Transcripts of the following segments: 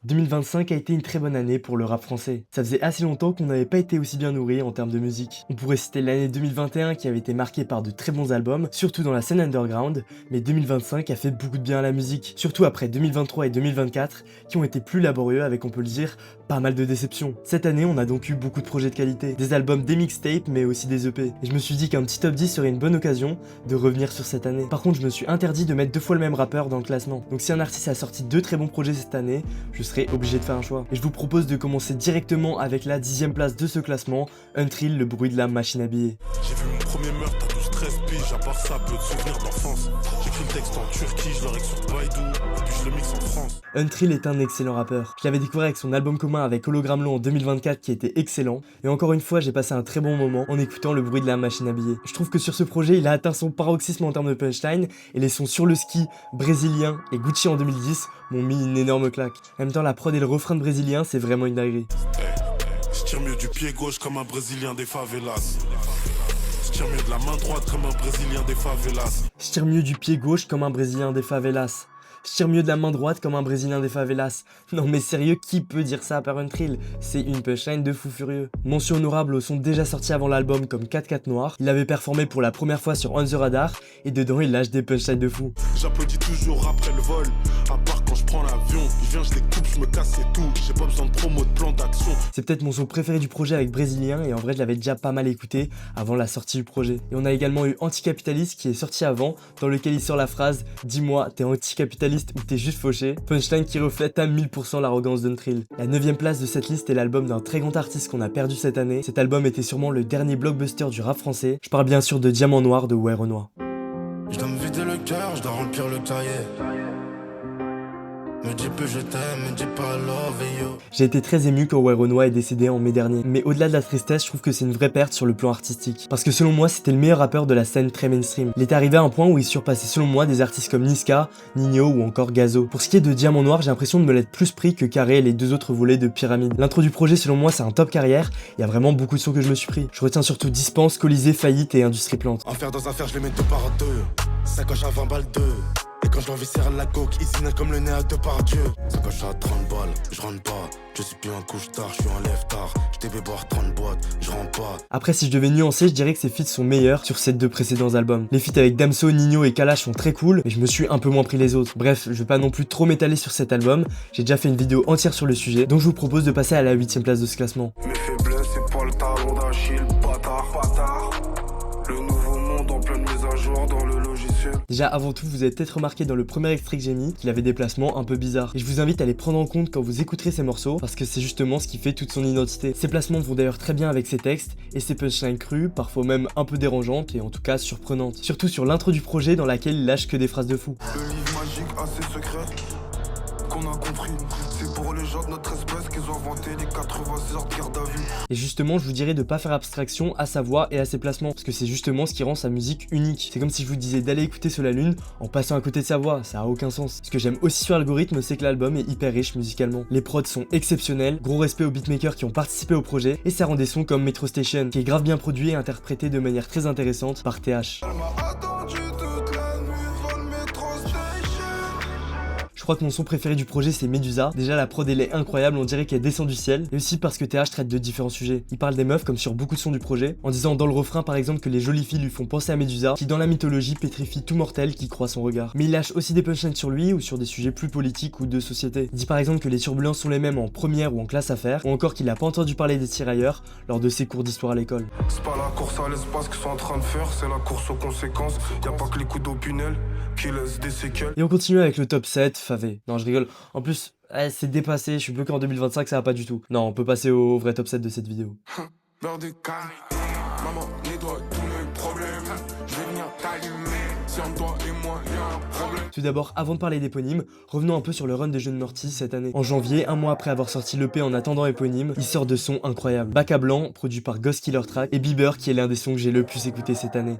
2025 a été une très bonne année pour le rap français. Ça faisait assez longtemps qu'on n'avait pas été aussi bien nourri en termes de musique. On pourrait citer l'année 2021 qui avait été marquée par de très bons albums, surtout dans la scène underground, mais 2025 a fait beaucoup de bien à la musique, surtout après 2023 et 2024 qui ont été plus laborieux avec, on peut le dire, pas mal de déceptions. Cette année, on a donc eu beaucoup de projets de qualité, des albums, des mixtapes, mais aussi des EP. Et je me suis dit qu'un petit top 10 serait une bonne occasion de revenir sur cette année. Par contre, je me suis interdit de mettre deux fois le même rappeur dans le classement. Donc si un artiste a sorti deux très bons projets cette année, je serai obligé de faire un choix. Et je vous propose de commencer directement avec la 10e place de ce classement, Untrill, le bruit de la machine à billets. J'ai vu mon premier meurtre à 12-13 piges, à part ça, peu de souvenirs d'enfance. J'écris le texte en Turquie, je le règle sur Baidu, et puis je le mixe en France. Untrill est un excellent rappeur. Je l'avais découvert avec son album commun avec Hologram Low en 2024 qui était excellent. Et encore une fois, j'ai passé un très bon moment en écoutant le bruit de la machine à billets. Je trouve que sur ce projet, il a atteint son paroxysme en termes de punchline, et les sons Sur le ski, Brésilien et Gucci en 2010 m'ont mis une énorme claque. En même temps, la prod et le refrain de Brésilien, c'est vraiment une dinguerie. Je tire mieux du pied gauche comme un Brésilien des favelas. Je tire mieux de la main droite comme un Brésilien des favelas. Je tire mieux du pied gauche comme un Brésilien des favelas. Je tire mieux de la main droite comme un Brésilien des favelas. Non mais sérieux, qui peut dire ça à part Untrill? C'est une punchline de fou furieux. Mention honorable aux sons déjà sortis avant l'album comme 4-4 Noir. Il avait performé pour la première fois sur On The Radar et dedans il lâche des punchlines de fou. J'applaudis toujours après le vol, à part quand je prends l'avion. Je viens, je les coupe, je me casse et tout. J'ai pas besoin de promo, de plan d'action. C'est peut-être mon son préféré du projet avec Brésilien et en vrai je l'avais déjà pas mal écouté avant la sortie du projet. Et on a également eu Anticapitaliste qui est sorti avant, dans lequel il sort la phrase « Dis-moi, t'es anticapitaliste ou t'es juste fauché ?» Punchline qui reflète à 1000% l'arrogance d'Untrill. La 9e place de cette liste est l'album d'un très grand artiste qu'on a perdu cette année. Cet album était sûrement le dernier blockbuster du rap français. Je parle bien sûr de Diamant Noir de Ouais Renoir. Je dois me vider le cœur, je dois remplir le cahier. Me dis plus je t'aime, me dis pas love et yo. J'ai été très ému quand Ouais Renoir est décédé en mai dernier, mais au-delà de la tristesse, je trouve que c'est une vraie perte sur le plan artistique. Parce que selon moi, c'était le meilleur rappeur de la scène très mainstream. Il est arrivé à un point où il surpassait selon moi des artistes comme Niska, Nino ou encore Gazo. Pour ce qui est de Diamant Noir, j'ai l'impression de me l'être plus pris que Carré et les deux autres volets de Pyramide. L'intro du projet selon moi c'est un top carrière, il y a vraiment beaucoup de sons que je me suis pris. Je retiens surtout Dispense, Colisée, Faillite et Industrie Plante. Enfer dans affaire, je les mets deux par deux. Sacoche à 20 balles deux. Et quand je l'envie serre la coke, Isina comme le nez à deux par Dieu. Sacoche à 30 balles, je rentre pas. Je suis plus un couche tard, je suis un lève tard. Je devais boire 30 boîtes, je rentre pas. Après si je devais nuancer, je dirais que ses feats sont meilleurs sur ces deux précédents albums. Les feats avec Damso, Nino et Kalash sont très cool, mais je me suis un peu moins pris les autres. Bref, je vais pas non plus trop m'étaler sur cet album, j'ai déjà fait une vidéo entière sur le sujet, donc je vous propose de passer à la 8e place de ce classement. Mes faiblesses, c'est pas le talon d'Achille, bâtard. Le nouveau monde en pleine mise à jour dans le logiciel. Déjà avant tout, vous avez peut-être remarqué dans le premier extrait que j'ai mis qu'il avait des placements un peu bizarres. Et je vous invite à les prendre en compte quand vous écouterez ces morceaux, parce que c'est justement ce qui fait toute son identité. Ces placements vont d'ailleurs très bien avec ses textes, et ses punchlines crues, parfois même un peu dérangeantes, et en tout cas surprenantes. Surtout sur l'intro du projet dans laquelle il lâche que des phrases de fou. Le livre magique a ses secrets qu'on a compris. C'est pour les gens de notre espèce qu'ils ont inventé les 86 heures de garde à vue. Et justement, je vous dirais de pas faire abstraction à sa voix et à ses placements, parce que c'est justement ce qui rend sa musique unique. C'est comme si je vous disais d'aller écouter Sur la Lune en passant à côté de sa voix, ça a aucun sens. Ce que j'aime aussi sur Algorithme, c'est que l'album est hyper riche musicalement. Les prods sont exceptionnels, gros respect aux beatmakers qui ont participé au projet, et ça rend des sons comme Metro Station, qui est grave bien produit et interprété de manière très intéressante par TH. Elle m'a attendu toute la nuit devant le métro station. Je crois que mon son préféré du projet c'est Medusa. Déjà la prod elle est incroyable, on dirait qu'elle descend du ciel. Et aussi parce que TH traite de différents sujets. Il parle des meufs comme sur beaucoup de sons du projet, en disant dans le refrain par exemple que les jolies filles lui font penser à Medusa, qui dans la mythologie pétrifie tout mortel qui croit son regard. Mais il lâche aussi des punchlines sur lui ou sur des sujets plus politiques ou de société. Il dit par exemple que les turbulences sont les mêmes en première ou en classe affaires, ou encore qu'il a pas entendu parler des tirailleurs lors de ses cours d'histoire à l'école. C'est pas la course à l'espace qu'ils sont en train de faire, c'est la course aux conséquences. Y'a pas que les coups d'opinel qui laissent des séquelles. Et on continue avec le top 7, Favé. Non je rigole, en plus c'est dépassé, je suis bloqué en 2025, ça va pas du tout. Non, on peut passer au vrai top 7 de cette vidéo. Beurre de canne, maman nettoie tous mes problèmes. Je vais venir t'allumer, si en toi et moi y'a un problème. Tout d'abord, avant de parler d'éponyme, revenons un peu sur le run des jeunes Morty cette année. En janvier, un mois après avoir sorti l'EP En attendant éponyme, il sort de sons incroyables. Bac à blanc, produit par Ghost Killer Track, et Bieber qui est l'un des sons que j'ai le plus écouté cette année.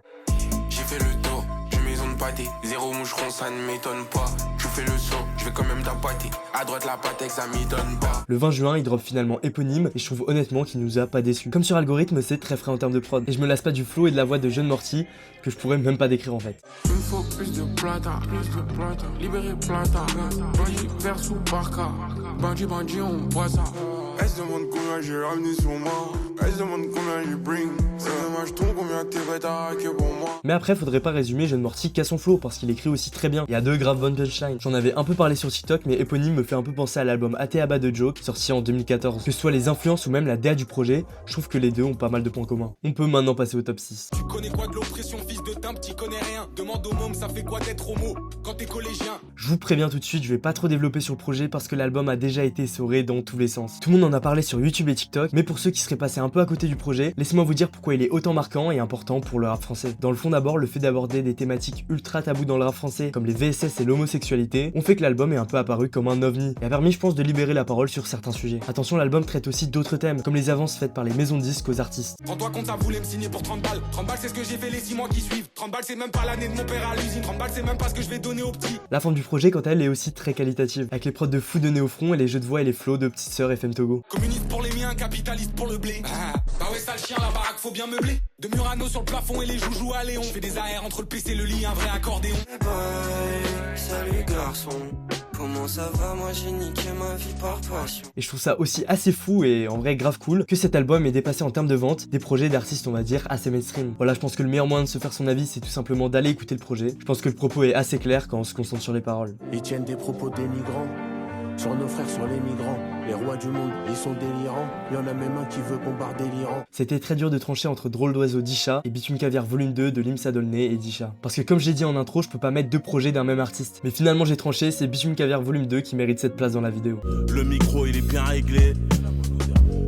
J'ai fait le tour du maison de pâté, zéro moucheron ça ne m'étonne pas. Je fais le saut, je vais quand même tapater. À droite la patek ça m'y donne pas. Le 20 juin, il drop finalement éponyme et je trouve honnêtement qu'il nous a pas déçus. Comme sur Algorithme, c'est très frais en termes de prod. Et je me lasse pas du flow et de la voix de Jeune Morty que je pourrais même pas décrire en fait. Il me faut plus de plata, libérer plata, voyez vers sous Barca. Bandit, on boit ça. Elle se demande combien j'ai ramené sur moi. Elle se demande combien j'ai bring. C'est dommage, ton combien t'es bête à raquer pour moi. Mais après, faudrait pas résumer Jeune Morty qu'à son flow, parce qu'il écrit aussi très bien. Il y a deux graves bonnes punchlines. J'en avais un peu parlé sur TikTok, mais Éponyme me fait un peu penser à l'album Ateaba de Joke, sorti en 2014. Que ce soit les influences ou même la DA du projet, je trouve que les deux ont pas mal de points communs. On peut maintenant passer au top 6. Tu connais quoi de l'oppression, fils de timbre, t'y connais rien. Demande au môme, ça fait quoi d'être homo quand t'es collégien. Je vous préviens tout de suite, je vais pas trop développer sur le projet parce que l'album a déjà été essoré dans tous les sens. Tout le monde en a parlé sur YouTube et TikTok, mais pour ceux qui seraient passés un peu à côté du projet, laissez-moi vous dire pourquoi il est autant marquant et important pour le rap français. Dans le fond d'abord, le fait d'aborder des thématiques ultra tabous dans le rap français, comme les VSS et l'homosexualité, ont fait que l'album est un peu apparu comme un ovni, et a permis je pense de libérer la parole sur certains sujets. Attention, l'album traite aussi d'autres thèmes, comme les avances faites par les maisons de disques aux artistes. Rends-toi compte, ça voulait me signer pour 30 balles. 30 balles, c'est ce que j'ai fait les 6 mois qui suivent. 30 balles, c'est même pas l'année de mon père à l'usine. 30 balles, c'est même pas ce que je vais donner aux petits. La forme du projet, quant à elle, est aussi très qualitative, avec les prods de fou de Néofront et les jeux de voix et les flows de Petite Sœur FM Togo. Communiste pour les miens, capitaliste pour le blé. Bah ouais, sale chien, la baraque, faut bien meubler. De Murano sur le plafond et les joujoux à Léon. Je fais des AR entre le PC et le lit, un vrai accordéon. Bye, salut garçon. Comment ça va, moi j'ai niqué ma vie par passion. Et je trouve ça aussi assez fou et en vrai grave cool que cet album ait dépassé en termes de vente des projets d'artistes on va dire assez mainstream. Voilà, je pense que le meilleur moyen de se faire son avis c'est tout simplement d'aller écouter le projet. Je pense que le propos est assez clair quand on se concentre sur les paroles. Ils tiennent des propos dénigrants sur nos frères, sur les migrants. Les rois du monde, ils sont délirants. Y'en a même un qui veut bombarder l'Iran. C'était très dur de trancher entre Drôle d'oiseau d'Isha et Bitume Caviar volume 2 de Limsa Dolné et d'Isha. Parce que comme j'ai dit en intro, je peux pas mettre deux projets d'un même artiste. Mais finalement j'ai tranché, c'est Bitume Caviar volume 2 qui mérite cette place dans la vidéo. Le micro il est bien réglé.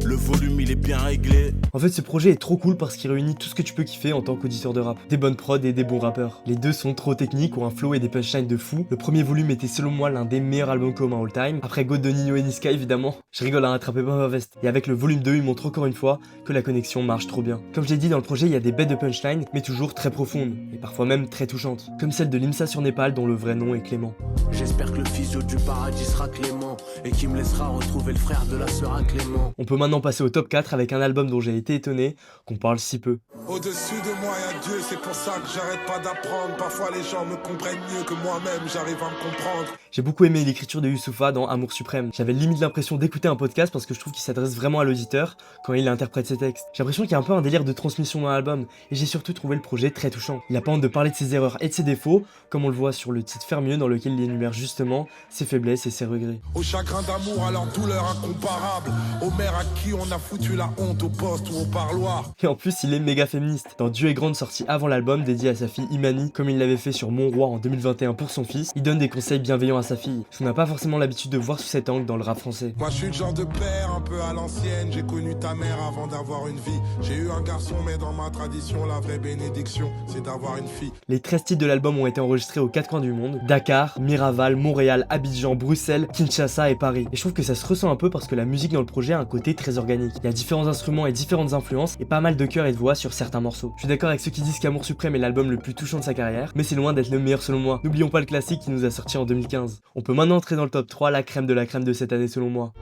Le volume il est bien réglé. En fait ce projet est trop cool parce qu'il réunit tout ce que tu peux kiffer en tant qu'auditeur de rap. Des bonnes prods et des bons rappeurs. Les deux sont trop techniques, ont un flow et des punchlines de fou. Le premier volume était selon moi l'un des meilleurs albums communs all time. Après God de Nino et Niska évidemment. Je rigole à rattraper pas ma veste. Et avec le volume 2 il montre encore une fois que la connexion marche trop bien. Comme je l'ai dit dans le projet il y a des bêtes de punchlines mais toujours très profondes. Et parfois même très touchantes. Comme celle de Limsa sur Népal dont le vrai nom est Clément. J'espère que le physio du paradis sera Clément et qui me laissera retrouver le frère de la sœur à Clément. On peut maintenant passer au top 4 avec un album dont j'ai été étonné qu'on parle si peu. Au-dessus de moi y'a Dieu, c'est pour ça que j'arrête pas d'apprendre. Parfois les gens me comprennent mieux que moi-même, j'arrive à me comprendre. J'ai beaucoup aimé l'écriture de Youssoupha dans Amour Suprême. J'avais limite l'impression d'écouter un podcast parce que je trouve qu'il s'adresse vraiment à l'auditeur quand il interprète ses textes. J'ai l'impression qu'il y a un peu un délire de transmission dans l'album et j'ai surtout trouvé le projet très touchant. Il a pas honte de parler de ses erreurs et de ses défauts, comme on le voit sur le titre Faire mieux dans lequel il énumère justement ses faiblesses et ses regrets. Au chagrin d'amour, à leur douleur incomparable. Aux mères à qui on a foutu la honte au poste ou au parloir. Et en plus il est méga féministe. Dans Dieu est grande sorti avant l'album dédié à sa fille Imani, comme il l'avait fait sur Mon Roi en 2021 pour son fils, il donne des conseils bienveillants à sa fille. Ce qu'on n'a pas forcément l'habitude de voir sous cet angle dans le rap français. Moi je suis le genre de père un peu à l'ancienne. J'ai connu ta mère avant d'avoir une vie. J'ai eu un garçon mais dans ma tradition la vraie bénédiction c'est d'avoir une fille. Les 13 titres de l'album ont été enregistrés aux 4 coins du monde. Dakar, Miraval, Montréal, Abidjan, Bruxelles, Kinshasa et Paris. Et je trouve que ça se ressent un peu parce que la musique dans le projet a un côté très organique. Il y a différents instruments et différentes influences et pas mal de chœurs et de voix sur certains morceaux. Je suis d'accord avec ceux qui disent qu'Amour Suprême est l'album le plus touchant de sa carrière, mais c'est loin d'être le meilleur selon moi. N'oublions pas le classique qui nous a sorti en 2015. On peut maintenant entrer dans le top 3, la crème de cette année selon moi.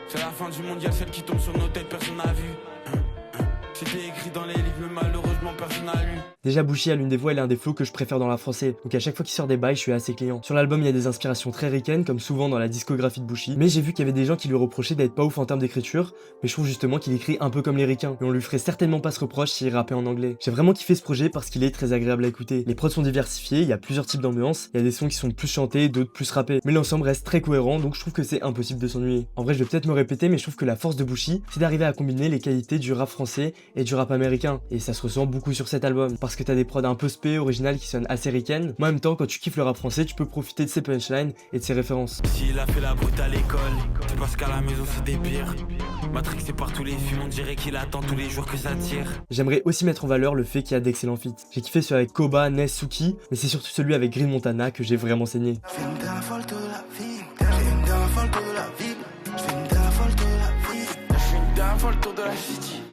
C'est la fin du monde, y'a celle qui tombe sur nos têtes, personne n'a vu. C'était écrit dans les livres, mais malheureusement personne n'a lu. Déjà Bouchy a l'une des voix et l'un des flows que je préfère dans la français, donc à chaque fois qu'il sort des bails je suis assez client. Sur l'album il y a des inspirations très ricaines comme souvent dans la discographie de Bouchy, mais j'ai vu qu'il y avait des gens qui lui reprochaient d'être pas ouf en termes d'écriture, mais je trouve justement qu'il écrit un peu comme les ricains, et on lui ferait certainement pas ce reproche s'il rappait en anglais. J'ai vraiment kiffé ce projet parce qu'il est très agréable à écouter. Les prods sont diversifiés, il y a plusieurs types d'ambiance, il y a des sons qui sont plus chantés, d'autres plus rappés, mais l'ensemble reste très cohérent donc je trouve que c'est impossible de s'ennuyer. En vrai je vais peut-être me répéter mais je trouve que la force de Bouchy c'est d'arriver à combiner les qualités du rap français et du rap américain, et ça se ressent beaucoup sur cet album, parce que t'as des prods un peu spé, originales qui sonnent assez ricaines, mais en même temps quand tu kiffes le rap français tu peux profiter de ses punchlines et de ses références. S'il a fait la brute à l'école, c'est parce qu'à la maison c'est des pires. Matrix c'est par tous les films, on dirait qu'il attend tous les jours que ça tire. J'aimerais aussi mettre en valeur le fait qu'il y a d'excellents feats. J'ai kiffé celui avec Koba, Ness, Suki, mais c'est surtout celui avec Green Montana que j'ai vraiment saigné.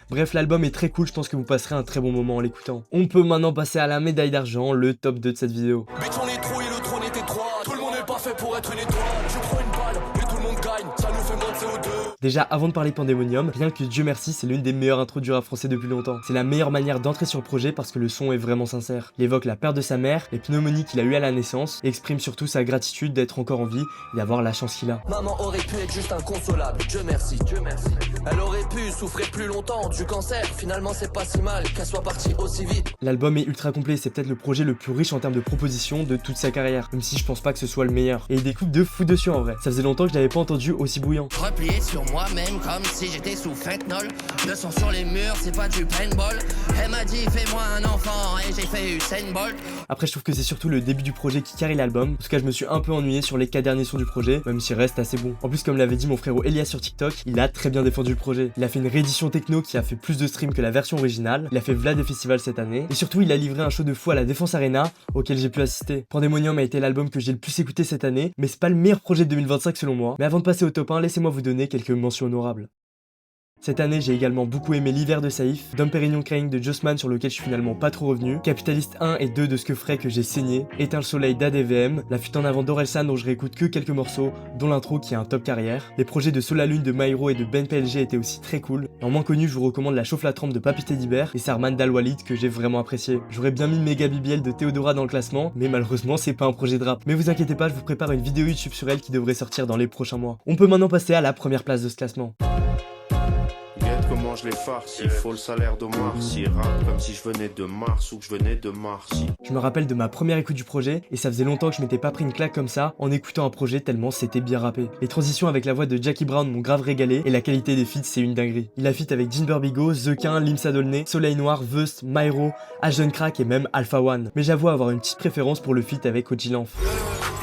Bref, l'album est très cool, je pense que vous passerez un très bon moment en l'écoutant. On peut maintenant passer à la médaille d'argent, le top 2 de cette vidéo. Bitch on est trop et le trône est étroit. Tout le monde n'est pas fait pour être une étoile. Je prends une balle et tout le monde gagne. Ça nous fait monter de CO2. Déjà, avant de parler Pandemonium, rien que Dieu merci, c'est l'une des meilleures intros du rap français depuis longtemps. C'est la meilleure manière d'entrer sur le projet parce que le son est vraiment sincère. Il évoque la perte de sa mère, les pneumonies qu'il a eues à la naissance, et exprime surtout sa gratitude d'être encore en vie et d'avoir la chance qu'il a. Maman aurait pu être juste inconsolable, Dieu merci, Dieu merci. Elle aurait pu souffrir plus longtemps du cancer, finalement c'est pas si mal qu'elle soit partie aussi vite. L'album est ultra complet, c'est peut-être le projet le plus riche en termes de propositions de toute sa carrière, même si je pense pas que ce soit le meilleur. Et il découpe de fou dessus en vrai, ça faisait longtemps que je l'avais pas entendu aussi bouillant. Replié sur moi-même comme si j'étais sous fentanyl. Le sang sur les murs, c'est pas du paintball. Elle m'a dit fais-moi un enfant et j'ai fait Usain Bolt. Après je trouve que c'est surtout le début du projet qui carry l'album. En tout cas je me suis un peu ennuyé sur les 4 derniers sons du projet, même s'il reste assez bon. En plus comme l'avait dit mon frérot Elias sur TikTok, il a très bien défendu le projet. Il a fait une réédition techno qui a fait plus de streams que la version originale, il a fait Vlad des festivals cette année, et surtout il a livré un show de fou à la Défense Arena auquel j'ai pu assister. Pandemonium a été l'album que j'ai le plus écouté cette année, mais c'est pas le meilleur projet de 2025 selon moi. Mais avant de passer au top 1, laissez-moi vous donner quelques mentions honorables. Cette année, j'ai également beaucoup aimé L'hiver de Saïf, Dom Pérignon Crying de Jossman sur lequel je suis finalement pas trop revenu, Capitaliste 1 et 2 de Ce que ferait que j'ai saigné, Éteins le soleil d'ADVM, La fuite en avant d'Orelsan dont je réécoute que quelques morceaux, dont l'intro qui est un top carrière. Les projets de Sol la Lune de Myro et de Ben PLG étaient aussi très cool. Et en moins connu, je vous recommande La chauffe la trempe de Papy Teddybear et Sarman d'Al-Walid que j'ai vraiment apprécié. J'aurais bien mis Méga Bibiel de Théodora dans le classement, mais malheureusement c'est pas un projet de rap. Mais vous inquiétez pas, je vous prépare une vidéo YouTube sur elle qui devrait sortir dans les prochains mois. On peut maintenant passer à la première place de ce classement. Comment je les farce, il faut le salaire d'Omar. Si rap comme si je venais de Mars ou que je venais de Mars. Je me rappelle de ma première écoute du projet et ça faisait longtemps que je m'étais pas pris une claque comme ça en écoutant un projet tellement c'était bien rappé. Les transitions avec la voix de Jackie Brown m'ont grave régalé et la qualité des feats c'est une dinguerie. Il a feat avec Jinber Bigo, Zequin, Limsa Dolné, Soleil Noir, Veust, Myro, Ashton Crack et même Alpha One. Mais j'avoue avoir une petite préférence pour le feat avec Oji Lanf.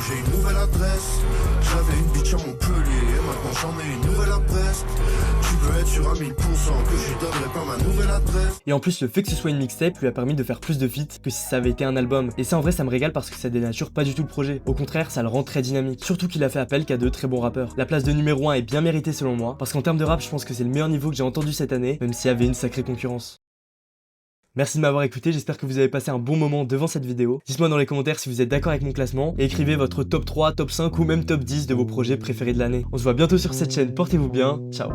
J'ai une nouvelle adresse, j'avais une bitch à Montpellier, maintenant j'en ai une nouvelle adresse. Tu peux être sûr à 1000% que je lui donnerai pas ma nouvelle adresse. Et en plus le fait que ce soit une mixtape lui a permis de faire plus de feats que si ça avait été un album. Et ça en vrai ça me régale parce que ça dénature pas du tout le projet. Au contraire ça le rend très dynamique. Surtout qu'il a fait appel qu'à de très bons rappeurs. La place de numéro 1 est bien méritée selon moi, parce qu'en termes de rap je pense que c'est le meilleur niveau que j'ai entendu cette année, même s'il y avait une sacrée concurrence. Merci de m'avoir écouté, j'espère que vous avez passé un bon moment devant cette vidéo. Dites-moi dans les commentaires si vous êtes d'accord avec mon classement et écrivez votre top 3, top 5 ou même top 10 de vos projets préférés de l'année. On se voit bientôt sur cette chaîne, portez-vous bien, ciao.